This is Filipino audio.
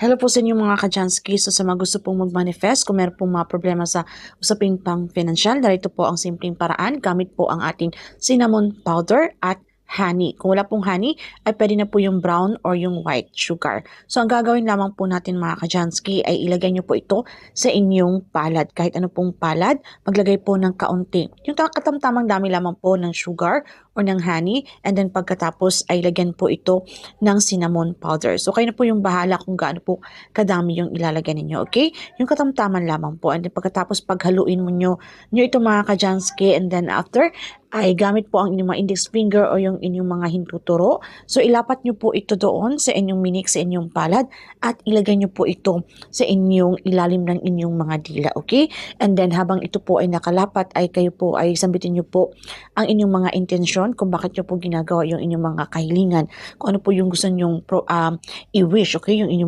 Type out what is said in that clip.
Hello po sa inyo mga ka-Jansky. So sa mga gusto pong mag-manifest, kung meron pong mga problema sa usaping pang-financial, narito po ang simpleng paraan. Gamit po ang ating cinnamon powder at honey. Kung wala pong honey, ay pwede na po yung brown or yung white sugar. So ang gagawin lamang po natin mga ka-Jansky ay ilagay nyo po ito sa inyong palad. Kahit ano pong palad, maglagay po ng kaunti. Yung katamtamang dami lamang po ng sugar or ng honey, and then pagkatapos ay lagyan po ito ng cinnamon powder. So kayo na po yung bahala kung gaano po kadami yung ilalagay ninyo, okay? Yung katamtaman lamang po. And then pagkatapos paghaluin mo nyo ito mga ka-Jansky, and then after ay gamit po ang inyong mga index finger o yung inyong mga hintuturo. So ilapat nyo po ito doon sa inyong minik, sa inyong palad, at ilagay nyo po ito sa inyong ilalim ng inyong mga dila, okay? And then habang ito po ay nakalapat, ay kayo po ay sambitin nyo po ang inyong mga intensyon kung bakit nyo po ginagawa yung inyong mga kahilingan, kung ano po yung gusto nyong i-wish, okay? Yung inyong